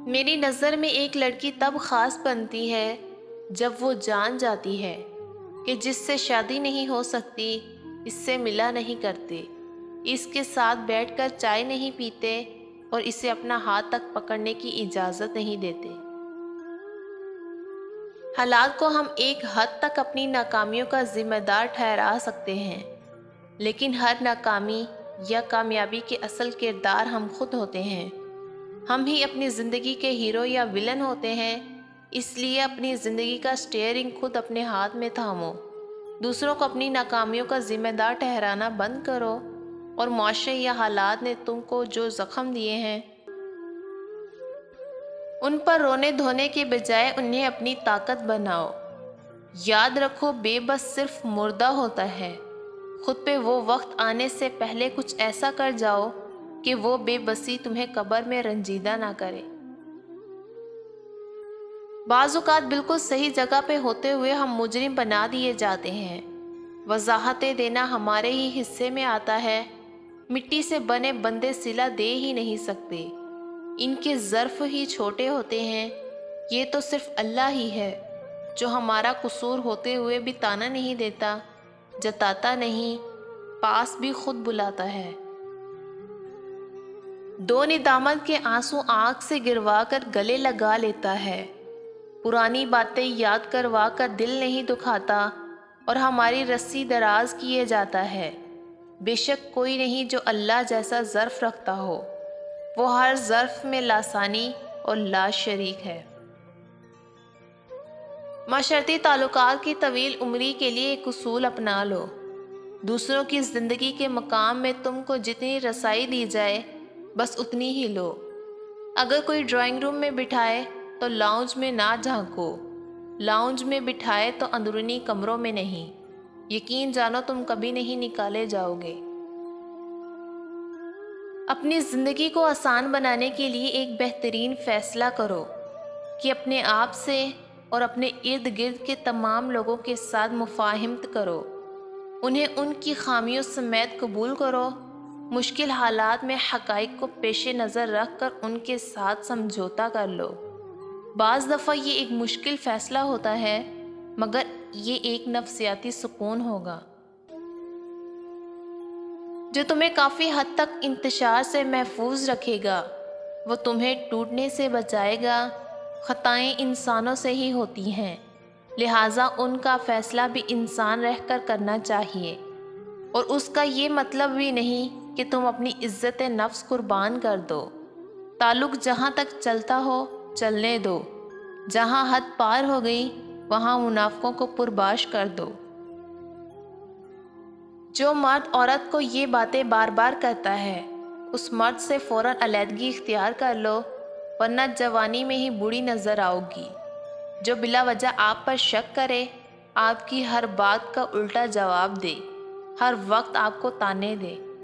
میری نظر میں ایک لڑکی تب خاص بنتی ہے جب وہ جان جاتی ہے کہ جس سے شادی نہیں ہو سکتی، اس سے ملا نہیں کرتے، اس کے ساتھ بیٹھ کر چائے نہیں پیتے اور اسے اپنا ہاتھ تک پکڑنے کی اجازت نہیں دیتے۔ حالات کو ہم ایک حد تک اپنی ناکامیوں کا ذمہ دار ٹھہرا سکتے ہیں، لیکن ہر ناکامی یا کامیابی کے اصل کردار ہم خود ہوتے ہیں۔ ہم ہی اپنی زندگی کے ہیرو یا ویلن ہوتے ہیں، اس لیے اپنی زندگی کا سٹیئرنگ خود اپنے ہاتھ میں تھامو۔ دوسروں کو اپنی ناکامیوں کا ذمہ دار ٹھہرانا بند کرو، اور معاشرے یا حالات نے تم کو جو زخم دیے ہیں ان پر رونے دھونے کے بجائے انہیں اپنی طاقت بناؤ۔ یاد رکھو، بے بس صرف مردہ ہوتا ہے۔ خود پہ وہ وقت آنے سے پہلے کچھ ایسا کر جاؤ کہ وہ بے بسی تمہیں قبر میں رنجیدہ نہ کرے۔ بعض اوقات بالکل صحیح جگہ پہ ہوتے ہوئے ہم مجرم بنا دیے جاتے ہیں۔ وضاحتیں دینا ہمارے ہی حصے میں آتا ہے۔ مٹی سے بنے بندے صلہ دے ہی نہیں سکتے، ان کے ظرف ہی چھوٹے ہوتے ہیں۔ یہ تو صرف اللہ ہی ہے جو ہمارا قصور ہوتے ہوئے بھی طعنہ نہیں دیتا، جتاتا نہیں، پاس بھی خود بلاتا ہے۔ دو ندامت کے آنسو آنکھ سے گروا کر گلے لگا لیتا ہے، پرانی باتیں یاد کروا کر دل نہیں دکھاتا اور ہماری رسی دراز کیے جاتا ہے۔ بے شک کوئی نہیں جو اللہ جیسا ظرف رکھتا ہو، وہ ہر ظرف میں لاسانی اور لا شریک ہے۔ معاشرتی تعلقات کی طویل عمری کے لیے ایک اصول اپنا لو: دوسروں کی زندگی کے مقام میں تم کو جتنی رسائی دی جائے بس اتنی ہی لو۔ اگر کوئی ڈرائنگ روم میں بٹھائے تو لاؤنج میں نہ جھانکو، لاؤنج میں بٹھائے تو اندرونی کمروں میں نہیں۔ یقین جانو تم کبھی نہیں نکالے جاؤ گے۔ اپنی زندگی کو آسان بنانے کے لیے ایک بہترین فیصلہ کرو کہ اپنے آپ سے اور اپنے ارد گرد کے تمام لوگوں کے ساتھ مفاہمت کرو، انہیں ان کی خامیوں سمیت قبول کرو، مشکل حالات میں حقائق کو پیش نظر رکھ کر ان کے ساتھ سمجھوتا کر لو۔ بعض دفعہ یہ ایک مشکل فیصلہ ہوتا ہے، مگر یہ ایک نفسیاتی سکون ہوگا جو تمہیں کافی حد تک انتشار سے محفوظ رکھے گا۔ وہ تمہیں ٹوٹنے سے بچائے گا۔ خطائیں انسانوں سے ہی ہوتی ہیں، لہٰذا ان کا فیصلہ بھی انسان رہ کر کرنا چاہیے، اور اس کا یہ مطلب بھی نہیں کہ تم اپنی عزت نفس قربان کر دو۔ تعلق جہاں تک چلتا ہو چلنے دو، جہاں حد پار ہو گئی وہاں منافقوں کو پرباش کر دو۔ جو مرد عورت کو یہ باتیں بار بار کہتا ہے، اس مرد سے فوراً علیحدگی اختیار کر لو، ورنہ جوانی میں ہی بوڑھی نظر آؤ گی۔ جو بلا وجہ آپ پر شک کرے، آپ کی ہر بات کا الٹا جواب دے، ہر وقت آپ کو طعنے دے،